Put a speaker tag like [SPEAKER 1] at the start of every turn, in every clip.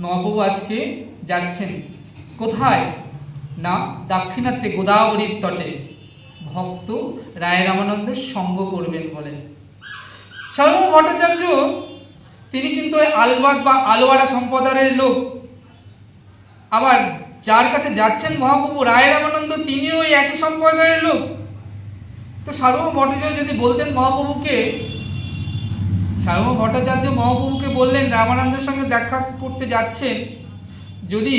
[SPEAKER 1] মহাপ্রভু আজকে যাচ্ছেন কোথায়? না দাক্ষিণাত্যে গোদাবরীর তটে ভক্ত রায় রামানন্দের সঙ্গ করবেন বলে। সার্বভৌম ভট্টাচার্য তিনি কিন্তু আলবাদ বা আলোয়ারা সম্প্রদায়ের লোক। আবার যার কাছে যাচ্ছেন মহাপ্রভু রায় রামানন্দ, তিনিও ওই একই সম্প্রদায়ের লোক। তো সার্বভৌম ভট্টাচার্য যদি বলতেন মহাপ্রভুকে, সার্বভৌম ভট্টাচার্য মহাপ্রভুকে বললেন রামানন্দের সঙ্গে দেখা করতে যাচ্ছেন, যদি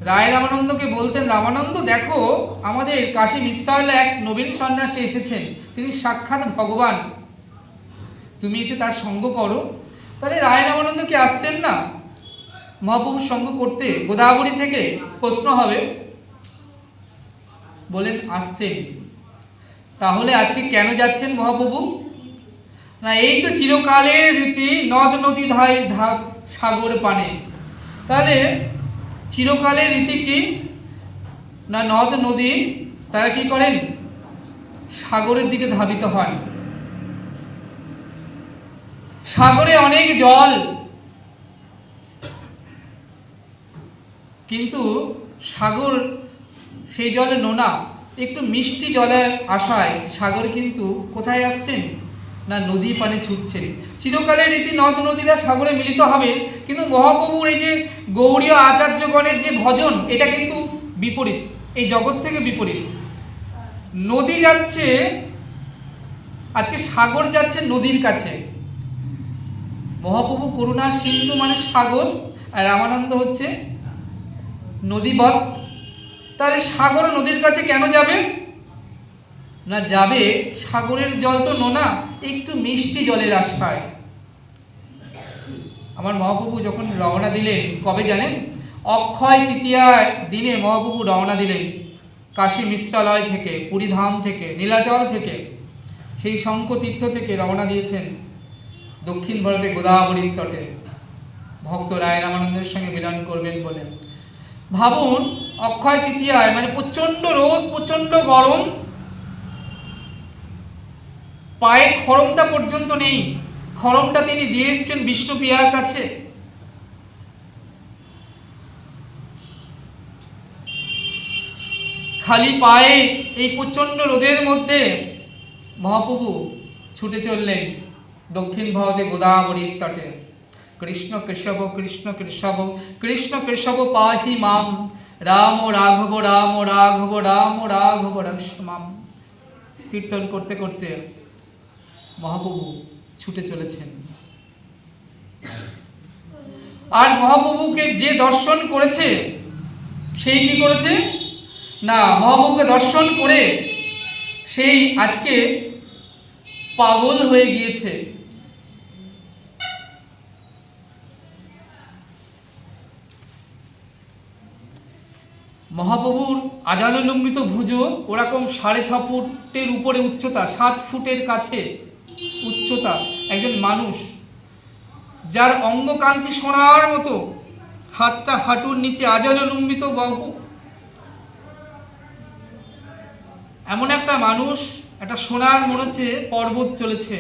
[SPEAKER 1] রায় রামানন্দকে বলতেন, রামানন্দ দেখো আমাদের কাশী মিশ্রালয়ে এক নবীন সন্ন্যাসী এসেছেন, তিনি সাক্ষাৎ ভগবান, তুমি এসে তার সঙ্গ করো, তাহলে রায় রামানন্দ কি আসতেন না মহাপ্রভুর সঙ্গ করতে গোদাবরী থেকে? প্রশ্ন হবে। বলেন আসতেন। তাহলে আজকে কেন যাচ্ছেন মহাপ্রভু? না এই তো চিরকালের রীতি, নদ নদী ধাই সাগর পানে। তাহলে চিরকালের রীতি কি না, নদ নদী তারা কি করেন? সাগরের দিকে ধাবিত হন। সাগরে অনেক জল, কিন্তু সাগর সেই জলে নোনা, একটু মিষ্টি জলের আশায় সাগর কিন্তু কোথায় আসছেন? না নদী পানে ছুটছেন। চিরকালের রীতি নদ নদীরা সাগরে মিলিত হবে, কিন্তু মহাপ্রভুর এই যে গৌড়ীয় আচার্যগণের যে ভজন, এটা কিন্তু বিপরীত, এই জগৎ থেকে বিপরীত। নদী যাচ্ছে আজকে, সাগর যাচ্ছে নদীর কাছে। মহাপ্রভু করুণার সিন্ধু মানে সাগর, আর রামানন্দ হচ্ছে নদীবৎ। তাহলে সাগর নদীর কাছে কেন যাবে? না যাবে সাগরের জল তো নোনা, একটু মিষ্টি জলের আশায়। আমার মহাপ্রভু যখন রওনা দিলেন, কবে জানেন? অক্ষয় তৃতীয়ার দিনে মহাপ্রভু রওনা দিলেন কাশী মিশ্রালয় থেকে, পুরীধাম থেকে, নীলাচল থেকে, সেই শঙ্খতীর্থ থেকে রওনা দিয়েছেন দক্ষিণ ভারতে গোদাবরীর তটে ভক্ত রায় রামানন্দের সঙ্গে মিলন করবেন বলে। ভাবুন, অক্ষয় তৃতীয়ায় মানে প্রচন্ড রোদ, প্রচন্ড গরম, পায়ে খড়মটা পর্যন্ত নেই, খড়মটা তিনি দিয়ে এসছেন বিষ্ণুপ্রিয়ার কাছে। খালি পায়ে এই প্রচন্ড রোদের মধ্যে মহাপ্রভু ছুটে চললেন দক্ষিণ ভারতে গোদাবরীর তটে। কৃষ্ণ কেশব কৃষ্ণ কেশব কৃষ্ণ কেশব পাহি মাম, রাম রাঘব রাম রাঘব রাম রাঘব রক্ষমাম। কীর্তন করতে করতে মহাপ্রভু ছুটে চলেছেন। আর মহাপ্রভুকে যে দর্শন করেছে, সেই কি করেছে? না মহাপ্রভুকে দর্শন করে সেই আজকে পাগল হয়ে গিয়েছে। মহাপ্রভুর আজানুলম্বিত ভুজো ওরকম 6.5 ফুটের উপরে উচ্চতা, 7 ফুটের কাছে উচ্চতা, একজন মানুষ যার অঙ্গকান্তি সোনার মতো, হাতটা হাঁটুর নিচে, আজানুলম্বিত বাহু, এমন একটা মানুষ, একটা সোনার মনে হচ্ছে পর্বত চলেছে,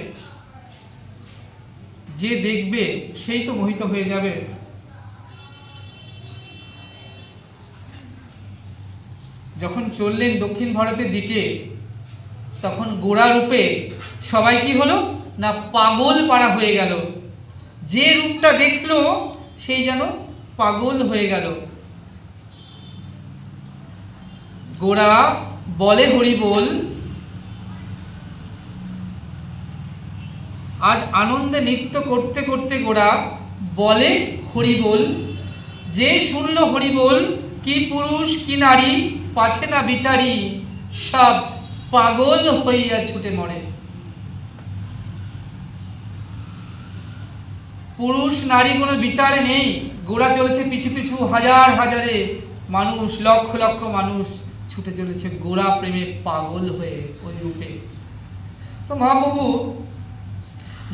[SPEAKER 1] যে দেখবে সেই তো মোহিত হয়ে যাবে। যখন চললেন দক্ষিণ ভারতের দিকে, তখন গোড়া রূপে সবাই কি হলো? না পাগল পাড়া হয়ে গেল। যে রূপটা দেখলো সেই যেন পাগল হয়ে গেল। গোড়া বলে হরি বল, আজ আনন্দে নৃত্য করতে করতে গোড়া বলে হরি বল। যে শুনল হরি বল, কি পুরুষ কি নারী পাছে না বিচারি, সব পাগল হইয়া ছুটে মরে। পুরুষ নারী কোনো বিচারে নেই, গোড়া চলেছে পিছু পিছু, হাজার হাজারে মানুষ, লক্ষ লক্ষ মানুষ ছুটে চলেছে গোড়া প্রেমে পাগল হয়ে ওই রূপে। তো মহাপ্রভু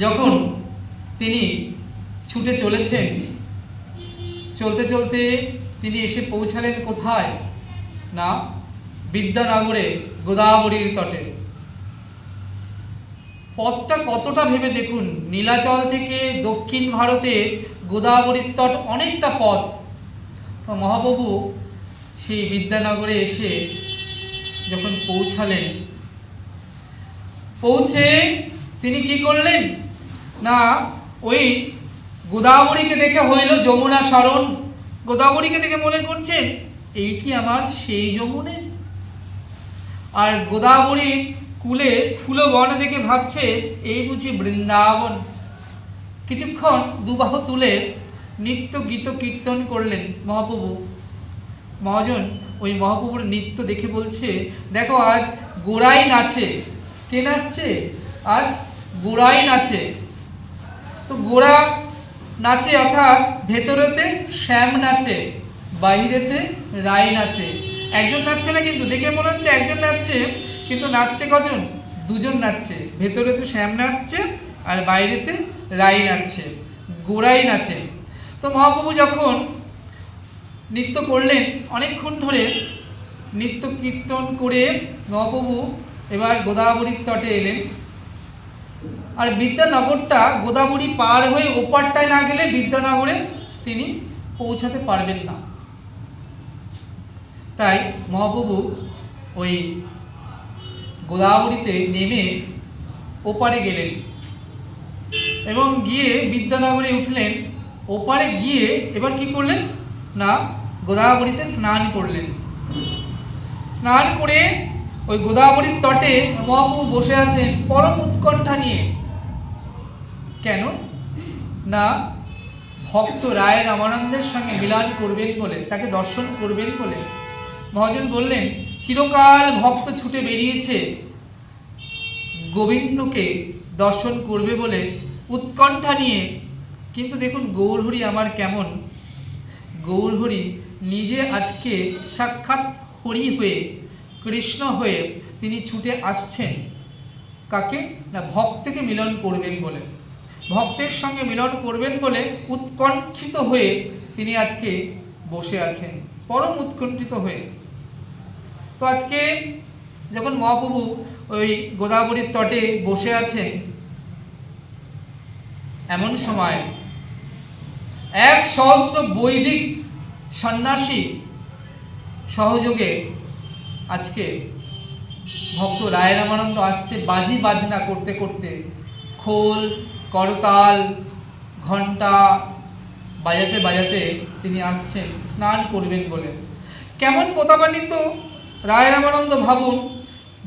[SPEAKER 1] যখন তিনি ছুটে চলেছেন, চলতে চলতে তিনি এসে পৌঁছালেন কোথায়? না বিদ্যানগরে গোদাবরীর তটে। পথটা কতটা ভেবে দেখুন, নীলাচল থেকে দক্ষিণ ভারতে গোদাবরীর তট অনেকটা পথ। মহাপ্রভু সেই বিদ্যানগরে এসে যখন পৌঁছালেন, পৌঁছে তিনি কি করলেন না, ওই গোদাবরীকে দেখে হইল যমুনা স্মরণ। গোদাবরীকে দেখে মনে করছেন এই কি আমার সেই যমুনে। আর গোদাবরীর কূলে ফুলবন দেখে ভাবছে এই বুঝি বৃন্দাবন। কিছুক্ষণ দুবাহু তুলে নৃত্য গীত কীর্তন করলেন মহাপ্রভু। মহাজন ওই মহাপ্রভুর নৃত্য দেখে বলছে, দেখো আজ গোড়াই নাচে। কে নাচছে? আজ গোড়াই নাচে। তো গোড়া নাচে অর্থাৎ ভেতরেতে শ্যাম নাচে, বাইরেতে রায় নাচে। একজন নাচছে না, কিন্তু দেখে মনে হচ্ছে একজন নাচছে, কিন্তু নাচছে কজন? দুজন নাচছে। ভেতরেতে শ্যাম নাচছে আর বাইরেতে রায় নাচছে, গোড়াই নাচে। তো মহাপ্রভু যখন নৃত্য করলেন, অনেকক্ষণ ধরে নৃত্য কীর্তন করে মহাপ্রভু এবার গোদাবরীর তটে এলেন। আর বিদ্যানগরটা গোদাবরী পার হয়ে ওপারটায় না গেলে বিদ্যানগরে তিনি পৌঁছাতে পারবেন না। তাই মহাপ্রভু ওই গোদাবরীতে নেমে ওপারে গেলেন এবং গিয়ে বিদ্যানগরে উঠলেন। ওপারে গিয়ে এবার কি করলেন না, গোদাবরীতে স্নান করলেন। স্নান করে ওই গোদাবরীর তটে মহাপ্রভু বসে আছেন পরম উৎকণ্ঠা নিয়ে। কেন না, ভক্ত রায় রামানন্দের সঙ্গে মিলন করবেন বলে, তাকে দর্শন করবেন বলে। মহাজন বললেন, চিরকাল ভক্ত ছুটে বেরিয়েছে গোবিন্দকে দর্শন করবে বলে উৎকণ্ঠা নিয়ে, কিন্তু দেখুন গৌরহরি আমার কেমন। গৌরহরি নিজে আজকে সাক্ষাৎ হরি হয়ে, কৃষ্ণ হয়ে তিনি ছুটে আসছেন। কাকে না, ভক্তকে মিলন করবেন বলে, ভক্তের সঙ্গে মিলন করবেন বলে উৎকণ্ঠিত হয়ে তিনি আজকে বসে আছেন, পরম উৎকণ্ঠিত হয়ে। তো আজকে যখন মহাপ্রভু ওই গোদাবরীর তটে বসে আছেন, এমন সময় 1,000 বৈদিক সন্ন্যাসী সহযোগে আজকে ভক্ত রায় রামানন্দ আসছে বাজি বাজনা করতে করতে, খোল করতাল ঘণ্টা বাজাতে বাজাতে তিনি আসছেন স্নান করবেন বলে। কেমন প্রতাপান্বিত রায় রামানন্দ ভাবুন,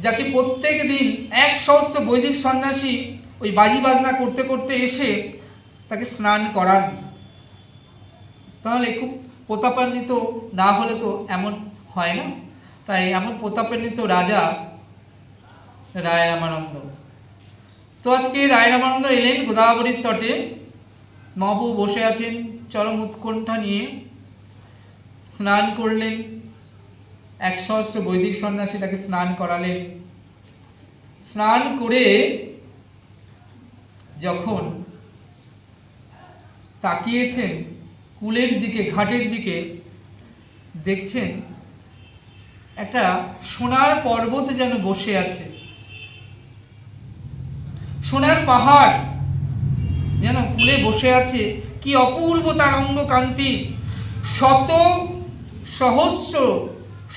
[SPEAKER 1] যাকে প্রত্যেক দিন 1,000 বৈদিক সন্ন্যাসী ওই বাজি বাজনা করতে করতে এসে তাকে স্নান করান। তাহলে খুব প্রতাপান্বিত না হলে তো এমন হয় না। তাই এমন প্রতাপান্বিত রাজা রায় রামানন্দ। তো আজকে রায় রামানন্দ এলেন গোদাবরীর তটে। মহাপ্রভু বসে আছেন চরম উৎকণ্ঠা নিয়ে, স্নান করলেন। 1,000 বৈদিক সন্ন্যাসী তাকে স্নান করালেন। স্নান করে যখন তাকিয়েছেন কূলের দিকে, ঘাটের দিকে, দেখছেন একটা সোনার পর্বত যেন বসে আছে, সোনার পাহাড় যেন কূলে বসে আছে। কি অপূর্ব তার অঙ্গকান্তি, শত সহস্র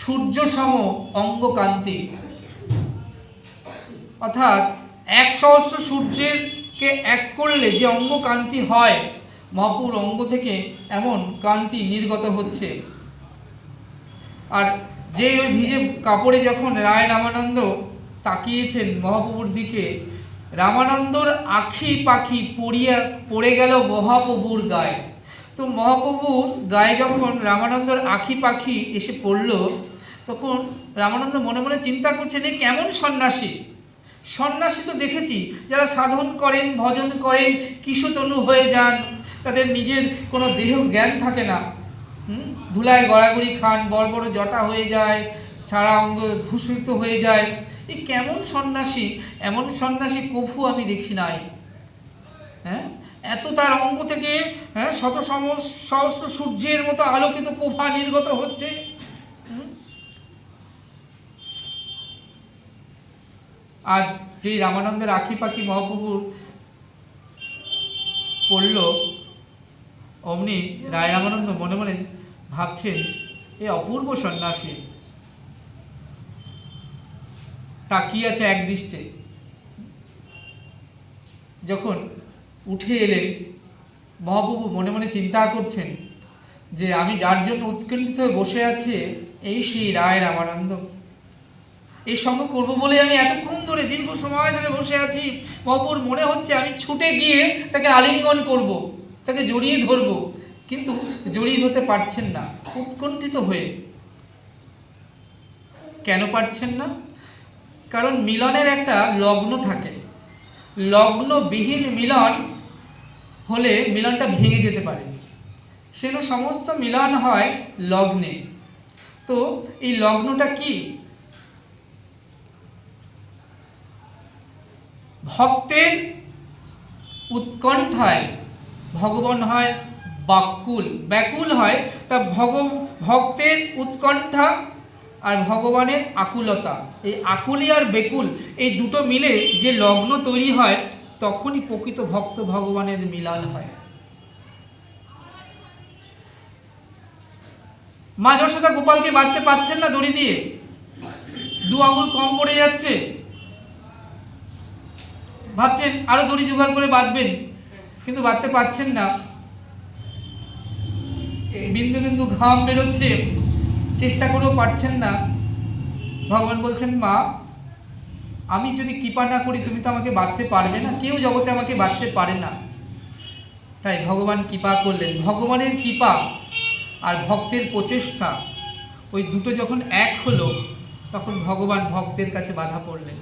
[SPEAKER 1] সূর্য সম অঙ্গকান্তি। অর্থাৎ 1,000 সূর্যকে এক করলে যে অঙ্গকান্তি হয়, মহাপ্রভুর অঙ্গ থেকে এমন কান্তি নির্গত হচ্ছে। আর যে ওই ভিজে কাপড়ে যখন রায় রামানন্দ তাকিয়েছেন মহাপ্রভুর দিকে, রামানন্দর আখি পাখি পড়ে গেল মহাপ্রভুর গায়ে। তো মহাপ্রভুর গায়ে যখন রামানন্দর আখি পাখি এসে পড়ল, তখন রামানন্দ মনে মনে চিন্তা করছেন, এ কেমন সন্ন্যাসী। সন্ন্যাসী তো দেখেছি যারা সাধন করেন, ভজন করেন, কিশোতনু হয়ে যান, তাদের নিজের কোনো দেহ জ্ঞান থাকে না, ধুলায় গড়াগড়ি খান, বড় বড় জটা হয়ে যায়, সারা অঙ্গ ধূসরিত হয়ে যায়। এই কেমন সন্ন্যাসী, এমন সন্ন্যাসী কভু আমি দেখি নাই। এত তার অঙ্গ থেকে শত সহস্র সূর্যের মতো আলোকিত প্রভা নির্গত হচ্ছে। আজ যে রামানন্দের আখি পাখি মহাপ্রভুর পড়ল, অমনি রায় রামানন্দ মনে মনে ভাবছেন, এ অপূর্ব সন্ন্যাসী, তাকিয়ে আছে একদৃষ্টে। যখন উঠে এলেন, মহাপ্রভু মনে মনে চিন্তা করছেন যে আমি যার জন্য উৎকণ্ঠিত হয়ে বসে আছি, এই সেই রায় রামানন্দ। এই সঙ্গ করবো বলে আমি এতক্ষণ ধরে, দীর্ঘ সময় ধরে বসে আছি। মহাপ্রভুর মনে হচ্ছে আমি ছুটে গিয়ে তাকে আলিঙ্গন করব, তাকে জড়িয়ে ধরব, কিন্তু জড়িয়ে ধরতে পারছেন না, উৎকণ্ঠিত হয়ে। কেন পারছেন না? কারণ মিলনের একটা লগ্ন থাকে, লগ্নবিহীন মিলন হলে মিলনটা ভেঙে যেতে পারে। সেজন্য সমস্ত মিলন হয় লগ্নে। তো এই লগ্নটা কি? ভক্তের উৎকণ্ঠায় ভগবান হয় ব্যাকুল হয়। তা ভক্তের উৎকণ্ঠা আর ভগবানের আকুলতা, এই আকুলি আর বেকুল, এই দুটো মিলে যে লগ্ন তৈরি হয়, তখনই প্রকৃত ভক্ত ভগবানের মিলন হয়। মা যশোদা গোপালকে বাঁধতে পারছেন না দড়ি দিয়ে, 2 আঙুল কম পড়ে যাচ্ছে। ভাবছেন আরো দড়ি জোগাড় করে বাঁধবেন, কিন্তু বাঁধতে পারছেন না। বিন্দু বিন্দু ঘাম বেরোচ্ছে, চেষ্টা করেও পারছেন না। ভগবান বলছেন, মা আমি যদি কৃপা না করি তুমি তো আমাকে বাঁধতে পারবে না, কেউ জগতে আমাকে বাঁধতে পারে না। তাই ভগবান কৃপা করলেন। ভগবানের কৃপা আর ভক্তের প্রচেষ্টা, ওই দুটো যখন এক হলো, তখন ভগবান ভক্তের কাছে বাধা পড়লেন।